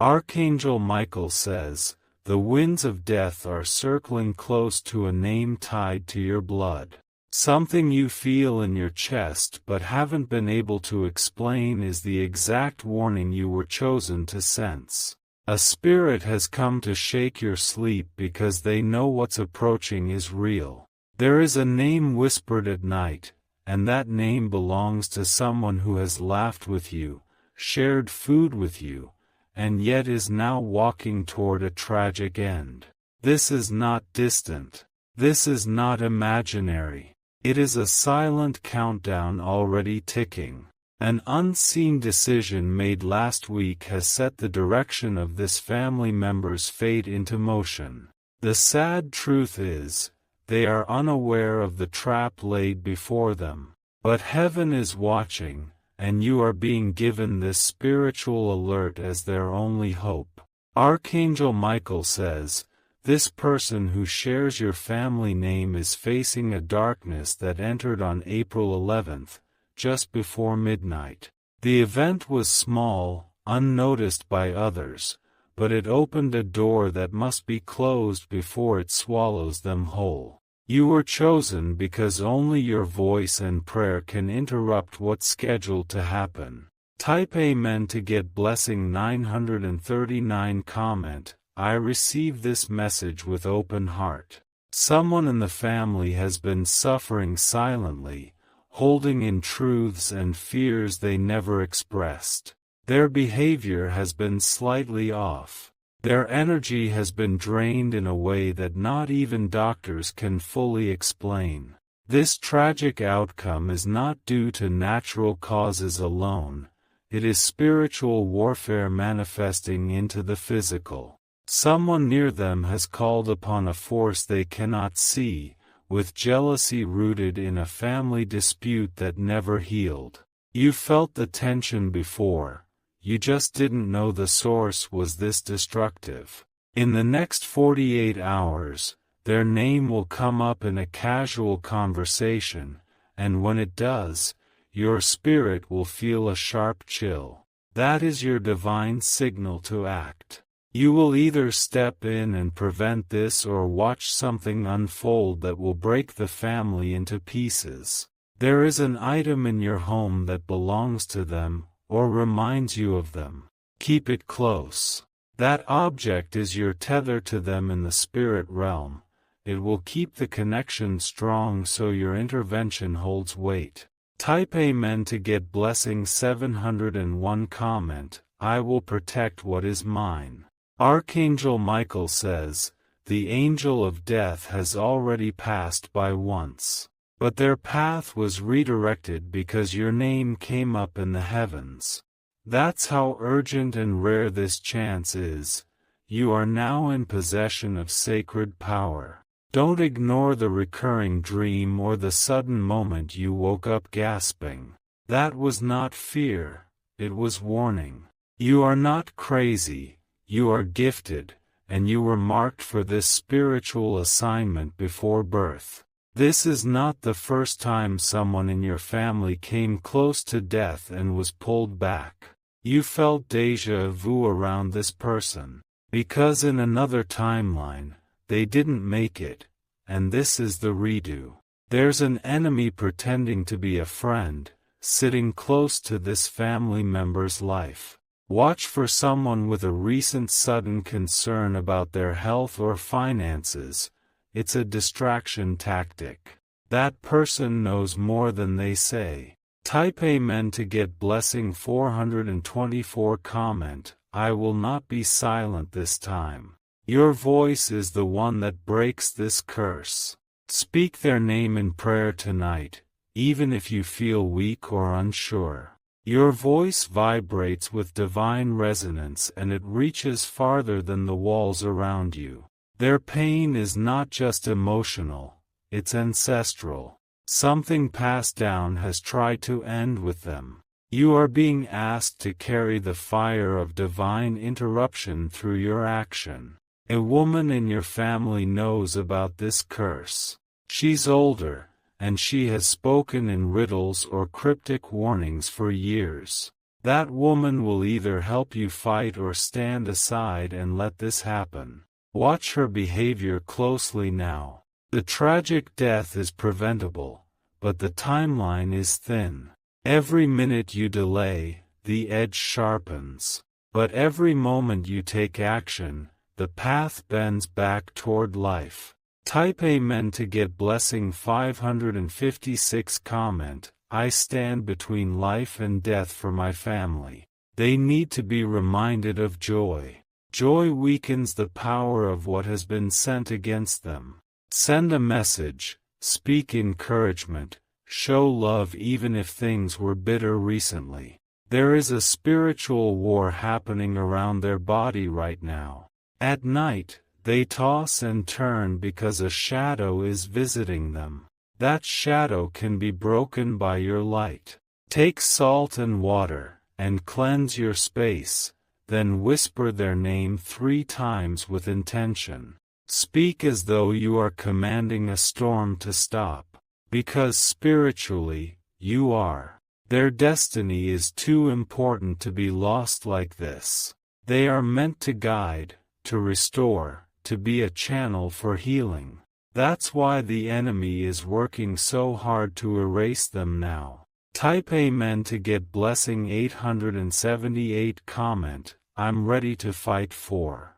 Archangel Michael says, "The winds of death are circling close to a name tied to your blood. Something you feel in your chest but haven't been able to explain is the exact warning you were chosen to sense. A spirit has come to shake your sleep because they know what's approaching is real. There is a name whispered at night, and that name belongs to someone who has laughed with you, shared food with you, and yet is now walking toward a tragic end. This is not distant. This is not imaginary. It is a silent countdown already ticking. An unseen decision made last week has set the direction of this family member's fate into motion. The sad truth is, they are unaware of the trap laid before them. But heaven is watching, and you are being given this spiritual alert as their only hope. Archangel Michael says, this person who shares your family name is facing a darkness that entered on April 11th, just before midnight. The event was small, unnoticed by others, but it opened a door that must be closed before it swallows them whole. You were chosen because only your voice and prayer can interrupt what's scheduled to happen. Type Amen to get blessing 939. Comment, I receive this message with open heart. Someone in the family has been suffering silently, holding in truths and fears they never expressed. Their behavior has been slightly off. Their energy has been drained in a way that not even doctors can fully explain. This tragic outcome is not due to natural causes alone. It is spiritual warfare manifesting into the physical. Someone near them has called upon a force they cannot see, with jealousy rooted in a family dispute that never healed. You felt the tension before, you just didn't know the source was this destructive. In the next 48 hours, their name will come up in a casual conversation, and when it does, your spirit will feel a sharp chill. That is your divine signal to act. You will either step in and prevent this or watch something unfold that will break the family into pieces. There is an item in your home that belongs to them, or reminds you of them. Keep it close. That object is your tether to them in the spirit realm. It will keep the connection strong so your intervention holds weight. Type Amen to get blessing 701. Comment, I will protect what is mine. Archangel Michael says, the angel of death has already passed by once. But their path was redirected because your name came up in the heavens. That's how urgent and rare this chance is. You are now in possession of sacred power. Don't ignore the recurring dream or the sudden moment you woke up gasping. That was not fear, it was warning. You are not crazy. You are gifted, and you were marked for this spiritual assignment before birth. This is not the first time someone in your family came close to death and was pulled back. You felt déjà vu around this person, because in another timeline, they didn't make it, and this is the redo. There's an enemy pretending to be a friend, sitting close to this family member's life. Watch for someone with a recent sudden concern about their health or finances. It's a distraction tactic. That person knows more than they say. Type Amen to get blessing 424. Comment, I will not be silent this time. Your voice is the one that breaks this curse. Speak their name in prayer tonight, even if you feel weak or unsure. Your voice vibrates with divine resonance and it reaches farther than the walls around you. Their pain is not just emotional, it's ancestral. Something passed down has tried to end with them. You are being asked to carry the fire of divine interruption through your action. A woman in your family knows about this curse. She's older, and she has spoken in riddles or cryptic warnings for years. That woman will either help you fight or stand aside and let this happen. Watch her behavior closely now. The tragic death is preventable, but the timeline is thin. Every minute you delay, the edge sharpens. But every moment you take action, the path bends back toward life. Type Amen to get blessing 556. Comment: I stand between life and death for my family. They need to be reminded of joy. Joy weakens the power of what has been sent against them. Send a message, speak encouragement, show love even if things were bitter recently. There is a spiritual war happening around their body right now. At night, they toss and turn because a shadow is visiting them. That shadow can be broken by your light. Take salt and water, and cleanse your space, then whisper their name 3 times with intention. Speak as though you are commanding a storm to stop. Because spiritually, you are. Their destiny is too important to be lost like this. They are meant to guide, to restore, to be a channel for healing. That's why the enemy is working so hard to erase them now. Type Amen to get blessing 878. Comment: I'm ready to fight for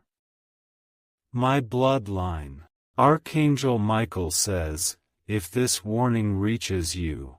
my bloodline. Archangel Michael says, if this warning reaches you,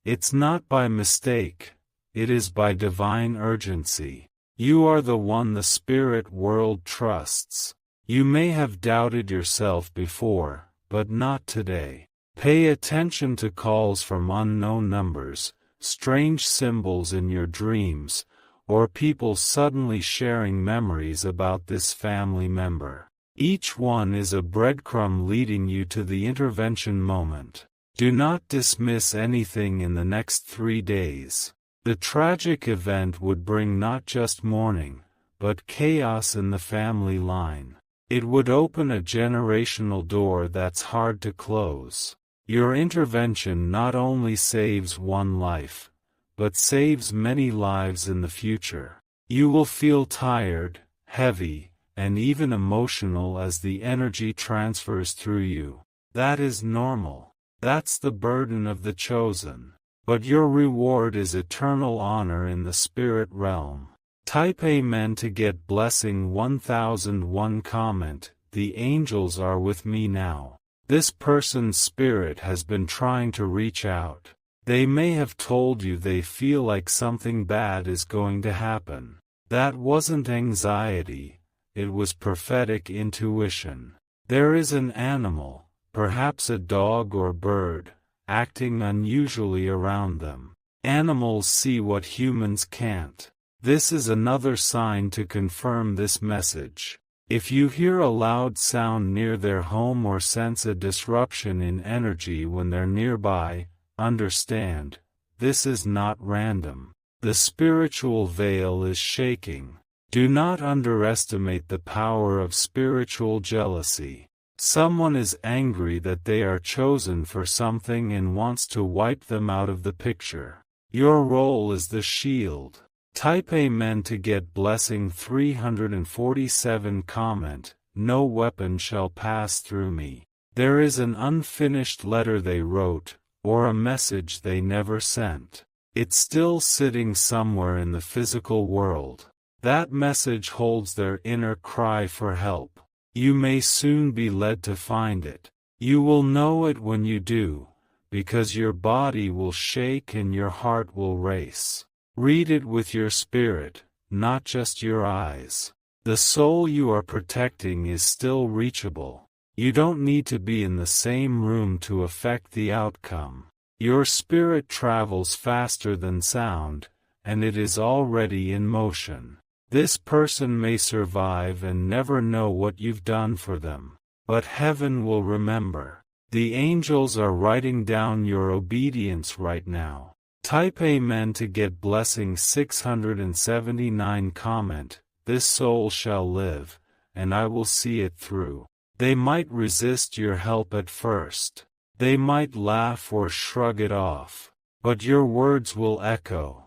it's not by mistake, it is by divine urgency. You are the one the spirit world trusts. You may have doubted yourself before, but not today. Pay attention to calls from unknown numbers, strange symbols in your dreams, or people suddenly sharing memories about this family member. Each one is a breadcrumb leading you to the intervention moment. Do not dismiss anything in the next 3 days. The tragic event would bring not just mourning, but chaos in the family line. It would open a generational door that's hard to close. Your intervention not only saves one life, but saves many lives in the future. You will feel tired, heavy, and even emotional as the energy transfers through you. That is normal. That's the burden of the chosen. But your reward is eternal honor in the spirit realm. Type Amen to get blessing 1001. Comment: the angels are with me now. This person's spirit has been trying to reach out. They may have told you they feel like something bad is going to happen. That wasn't anxiety, it was prophetic intuition. There is an animal, perhaps a dog or bird, acting unusually around them. Animals see what humans can't. This is another sign to confirm this message. If you hear a loud sound near their home or sense a disruption in energy when they're nearby, understand, this is not random. The spiritual veil is shaking. Do not underestimate the power of spiritual jealousy. Someone is angry that they are chosen for something and wants to wipe them out of the picture. Your role is the shield. Type Amen to get blessing 347. Comment: no weapon shall pass through me. There is an unfinished letter they wrote, or a message they never sent. It's still sitting somewhere in the physical world. That message holds their inner cry for help. You may soon be led to find it. You will know it when you do, because your body will shake and your heart will race. Read it with your spirit, not just your eyes. The soul you are protecting is still reachable. You don't need to be in the same room to affect the outcome. Your spirit travels faster than sound, and it is already in motion. This person may survive and never know what you've done for them, but heaven will remember. The angels are writing down your obedience right now. Type Amen to get blessing 679. Comment: this soul shall live, and I will see it through. They might resist your help at first. They might laugh or shrug it off, but your words will echo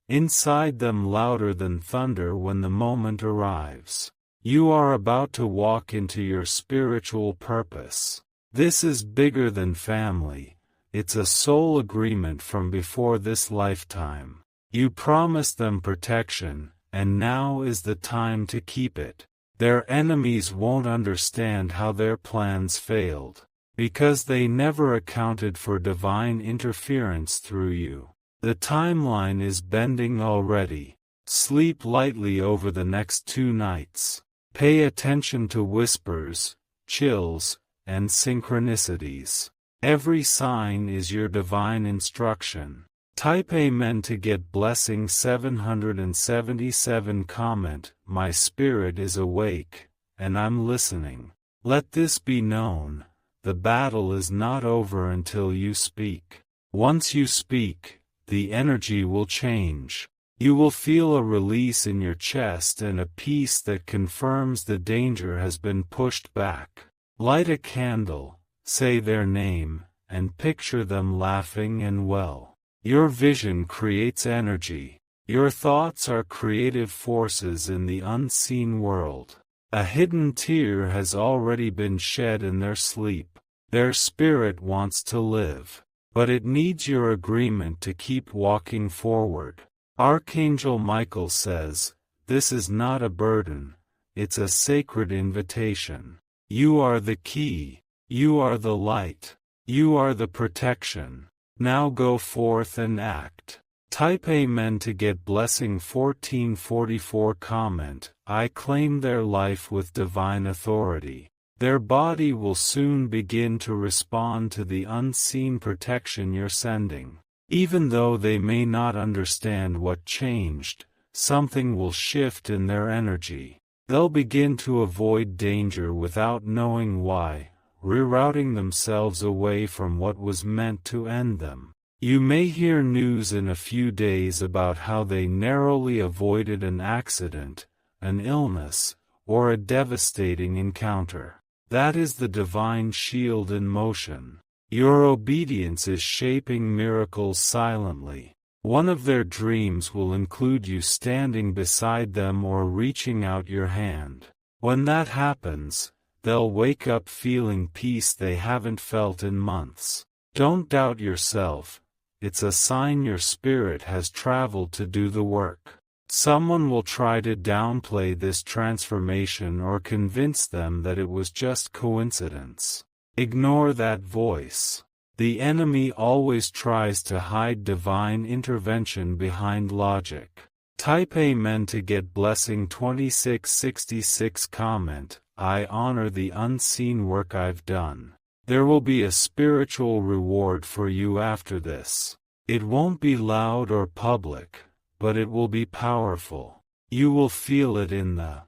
inside them louder than thunder when the moment arrives. You are about to walk into your spiritual purpose. This is bigger than family. It's a soul agreement from before this lifetime. You promised them protection, and now is the time to keep it. Their enemies won't understand how their plans failed, because they never accounted for divine interference through you. The timeline is bending already. Sleep lightly over the next 2 nights. Pay attention to whispers, chills, and synchronicities. Every sign is your divine instruction. Type Amen to get blessing 777. Comment, my spirit is awake, and I'm listening. Let this be known, the battle is not over until you speak. Once you speak, the energy will change. You will feel a release in your chest and a peace that confirms the danger has been pushed back. Light a candle, say their name, and picture them laughing and well. Your vision creates energy. Your thoughts are creative forces in the unseen world. A hidden tear has already been shed in their sleep. Their spirit wants to live, but it needs your agreement to keep walking forward. Archangel Michael says, this is not a burden, it's a sacred invitation. You are the key, you are the light, you are the protection. Now go forth and act. Type Amen to get blessing 1444. Comment, I claim their life with divine authority. Their body will soon begin to respond to the unseen protection you're sending. Even though they may not understand what changed, something will shift in their energy. They'll begin to avoid danger without knowing why, rerouting themselves away from what was meant to end them. You may hear news in a few days about how they narrowly avoided an accident, an illness, or a devastating encounter. That is the divine shield in motion. Your obedience is shaping miracles silently. One of their dreams will include you standing beside them or reaching out your hand. When that happens, they'll wake up feeling peace they haven't felt in months. Don't doubt yourself. It's a sign your spirit has traveled to do the work. Someone will try to downplay this transformation or convince them that it was just coincidence. Ignore that voice. The enemy always tries to hide divine intervention behind logic. Type Amen to get blessing 2666. Comment, I honor the unseen work I've done. There will be a spiritual reward for you after this. It won't be loud or public, but it will be powerful. You will feel it in the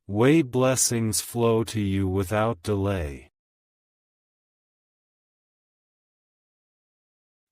way blessings flow to you without delay.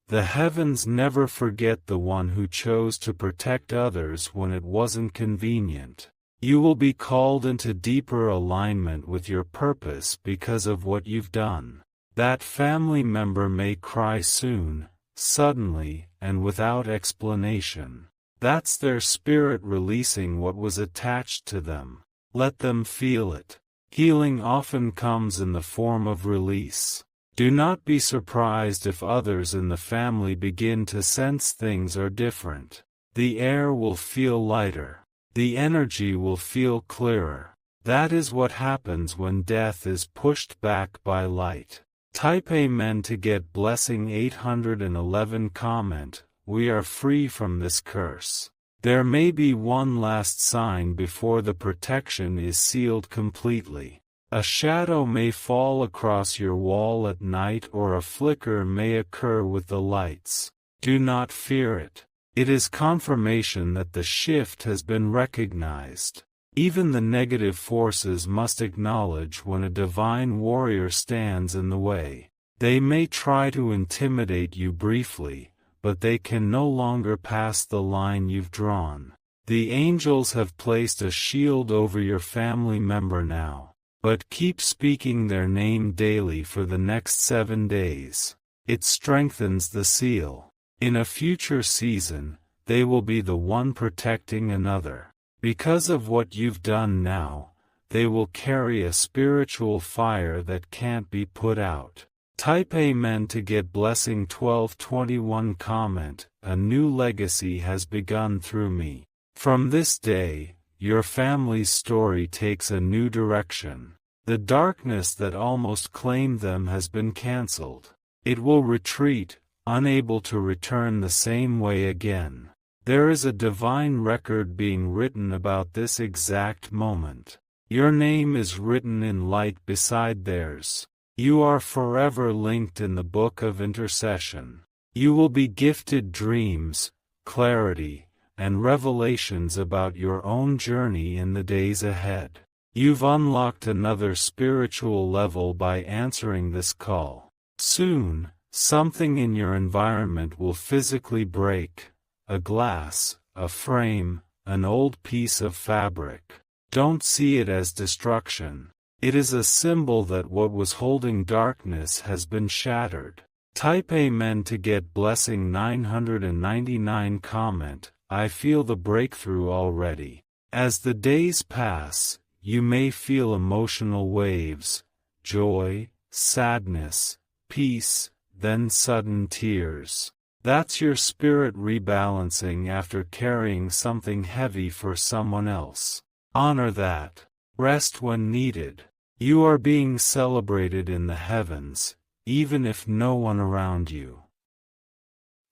The heavens never forget the one who chose to protect others when it wasn't convenient. You will be called into deeper alignment with your purpose because of what you've done. That family member may cry soon, suddenly, and without explanation. That's their spirit releasing what was attached to them. Let them feel it. Healing often comes in the form of release. Do not be surprised if others in the family begin to sense things are different. The air will feel lighter. The energy will feel clearer. That is what happens when death is pushed back by light. Type Amen to get blessing 811. Comment, we are free from this curse. There may be one last sign before the protection is sealed completely. A shadow may fall across your wall at night or a flicker may occur with the lights. Do not fear it. It is confirmation that the shift has been recognized. Even the negative forces must acknowledge when a divine warrior stands in the way. They may try to intimidate you briefly, but they can no longer pass the line you've drawn. The angels have placed a shield over your family member now. but keep speaking their name daily for the next 7 days. It strengthens the seal. In a future season, they will be the one protecting another. Because of what you've done now, they will carry a spiritual fire that can't be put out. Type Amen to get blessing 1221. Comment: a new legacy has begun through me. From this day, your family's story takes a new direction. The darkness that almost claimed them has been cancelled. It will retreat, unable to return the same way again. There is a divine record being written about this exact moment. Your name is written in light beside theirs. You are forever linked in the book of intercession. You will be gifted dreams, clarity, and revelations about your own journey in the days ahead. You've unlocked another spiritual level by answering this call. Soon, something in your environment will physically break: a glass, a frame, an old piece of fabric. Don't see it as destruction. It is a symbol that what was holding darkness has been shattered. Type Amen to get blessing 999. Comment: I feel the breakthrough already. As the days pass, you may feel emotional waves: joy, sadness, peace, then sudden tears. That's your spirit rebalancing after carrying something heavy for someone else. Honor that. Rest when needed. You are being celebrated in the heavens, even if no one around you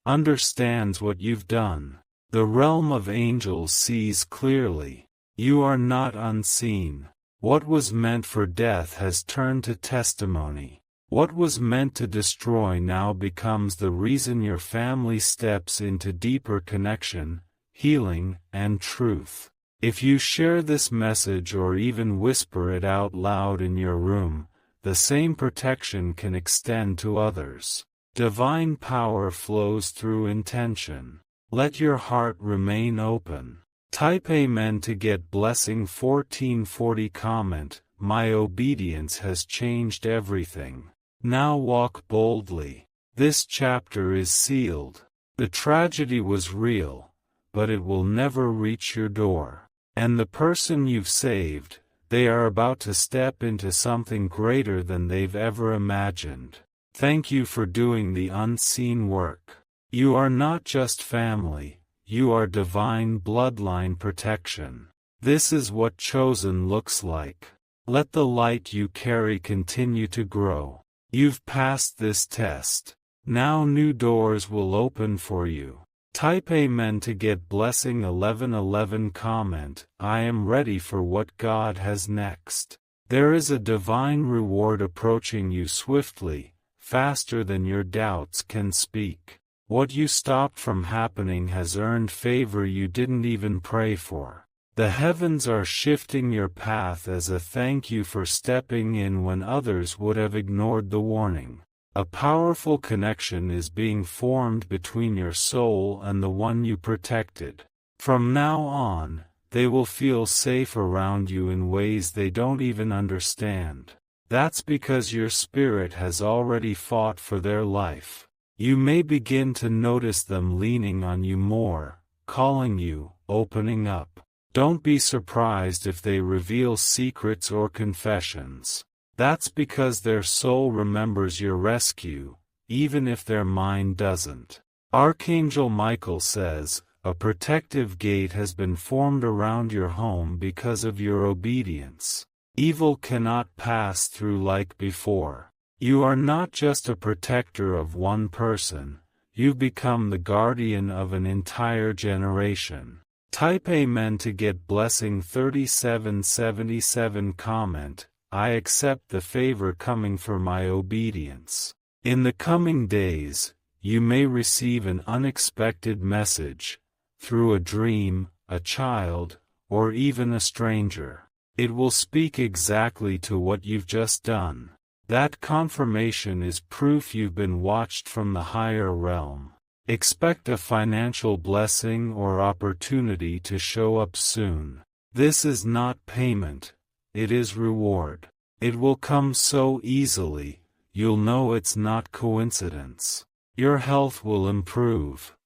understands what you've done. The realm of angels sees clearly. You are not unseen. What was meant for death has turned to testimony. What was meant to destroy now becomes the reason your family steps into deeper connection, healing, and truth. If you share this message or even whisper it out loud in your room, the same protection can extend to others. Divine power flows through intention. Let your heart remain open. Type Amen to get blessing 1440. Comment: my obedience has changed everything. Now walk boldly. This chapter is sealed. The tragedy was real, but it will never reach your door. And the person you've saved, they are about to step into something greater than they've ever imagined. Thank you for doing the unseen work. You are not just family, you are divine bloodline protection. This is what chosen looks like. Let the light you carry continue to grow. You've passed this test. Now new doors will open for you. Type Amen to get blessing 1111. Comment: I am ready for what God has next. There is a divine reward approaching you swiftly, faster than your doubts can speak. What you stopped from happening has earned favor you didn't even pray for. The heavens are shifting your path as a thank you for stepping in when others would have ignored the warning. A powerful connection is being formed between your soul and the one you protected. From now on, they will feel safe around you in ways they don't even understand. That's because your spirit has already fought for their life. You may begin to notice them leaning on you more, calling you, opening up. Don't be surprised if they reveal secrets or confessions. That's because their soul remembers your rescue, even if their mind doesn't. Archangel Michael says, a protective gate has been formed around your home because of your obedience. Evil cannot pass through like before. You are not just a protector of one person, you've become the guardian of an entire generation. Type Amen to get blessing 3777. Comment: I accept the favor coming for my obedience. In the coming days, you may receive an unexpected message, through a dream, a child, or even a stranger. It will speak exactly to what you've just done. That confirmation is proof you've been watched from the higher realm. Expect a financial blessing or opportunity to show up soon. This is not payment, it is reward. It will come so easily, you'll know it's not coincidence. Your health will improve.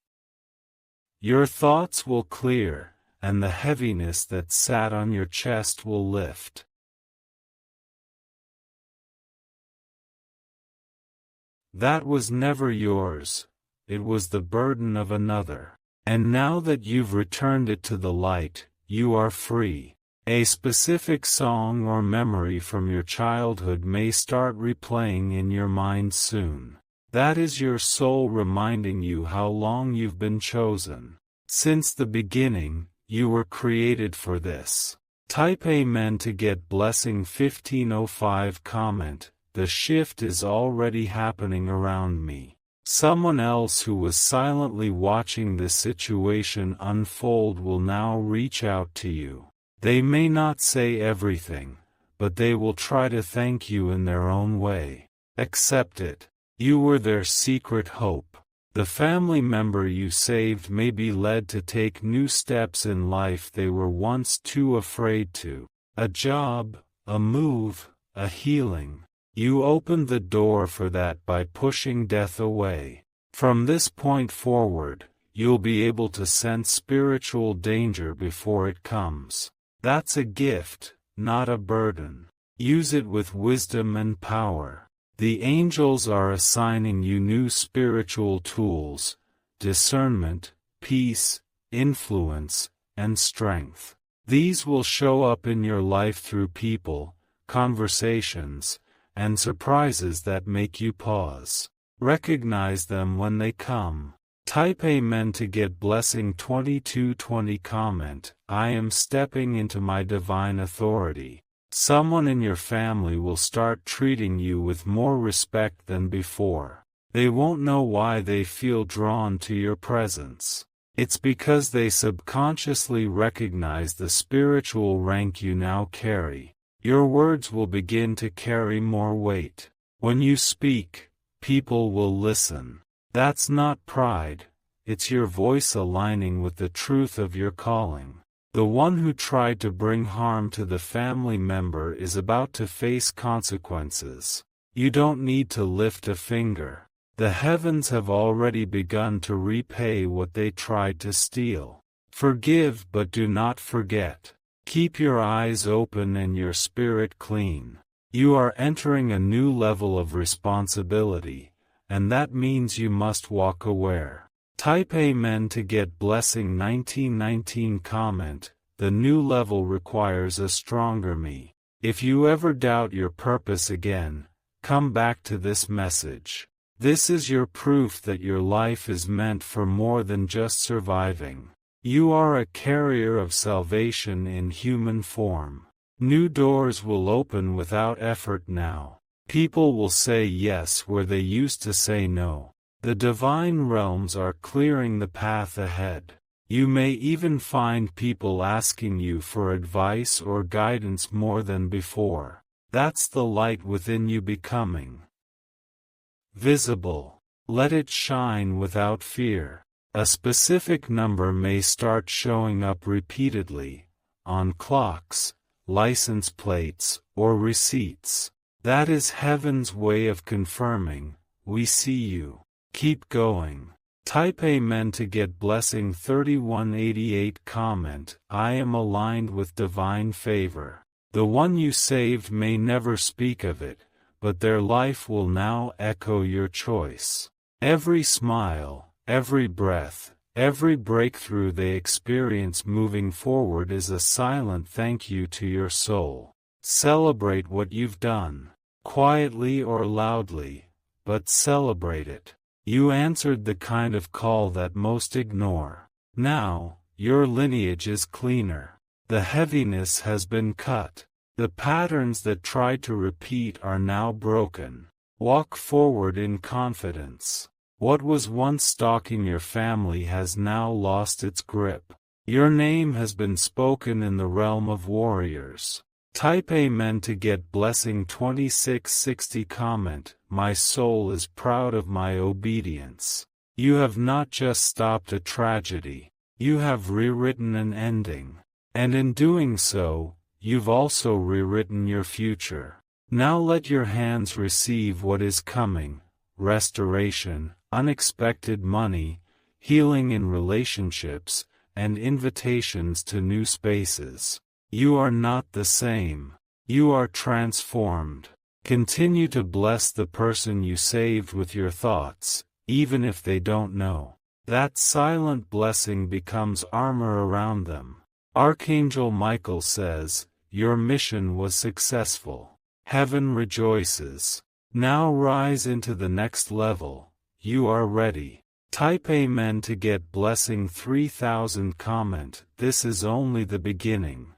Your thoughts will clear, and the heaviness that sat on your chest will lift. That was never yours, it was the burden of another. And now that you've returned it to the light, you are free. A specific song or memory from your childhood may start replaying in your mind soon. That is your soul reminding you how long you've been chosen. Since the beginning, you were created for this. Type Amen to get blessing 1505. Comment, the shift is already happening around me. Someone else who was silently watching this situation unfold will now reach out to you. They may not say everything, but they will try to thank you in their own way. Accept it. You were their secret hope. The family member you saved may be led to take new steps in life they were once too afraid to. A job, a move, a healing. You opened the door for that by pushing death away. From this point forward, you'll be able to sense spiritual danger before it comes. That's a gift, not a burden. Use it with wisdom and power. The angels are assigning you new spiritual tools: discernment, peace, influence, and strength. These will show up in your life through people, conversations, and surprises that make you pause. Recognize them when they come. Type Amen to get blessing 2220. Comment, I am stepping into my divine authority. Someone in your family will start treating you with more respect than before. They won't know why they feel drawn to your presence. It's because they subconsciously recognize the spiritual rank you now carry. Your words will begin to carry more weight. When you speak, people will listen. That's not pride, it's your voice aligning with the truth of your calling. The one who tried to bring harm to the family member is about to face consequences. You don't need to lift a finger. The heavens have already begun to repay what they tried to steal. Forgive but do not forget. Keep your eyes open and your spirit clean. You are entering a new level of responsibility, and that means you must walk aware. Type Amen to get blessing 1919. Comment, the new level requires a stronger me. If you ever doubt your purpose again, come back to this message. This is your proof that your life is meant for more than just surviving. You are a carrier of salvation in human form. New doors will open without effort now. People will say yes where they used to say no. The divine realms are clearing the path ahead. You may even find people asking you for advice or guidance more than before. That's the light within you becoming visible. Let it shine without fear. A specific number may start showing up repeatedly, on clocks, license plates, or receipts. That is heaven's way of confirming, we see you. Keep going. Type Amen to get blessing 3188. Comment, I am aligned with divine favor. The one you saved may never speak of it, but their life will now echo your choice. Every smile, every breath, every breakthrough they experience moving forward is a silent thank you to your soul. Celebrate what you've done, quietly or loudly, but celebrate it. You answered the kind of call that most ignore. Now, your lineage is cleaner. The heaviness has been cut. The patterns that tried to repeat are now broken. Walk forward in confidence. What was once stalking your family has now lost its grip. Your name has been spoken in the realm of warriors. Type Amen to get blessing 2660. Comment, my soul is proud of my obedience. You have not just stopped a tragedy, you have rewritten an ending. And in doing so, you've also rewritten your future. Now let your hands receive what is coming: restoration, unexpected money, healing in relationships, and invitations to new spaces. You are not the same. You are transformed. Continue to bless the person you saved with your thoughts, even if they don't know. That silent blessing becomes armor around them. Archangel Michael says, your mission was successful. Heaven rejoices. Now rise into the next level. You are ready. Type Amen to get blessing 3000. Comment, this is only the beginning.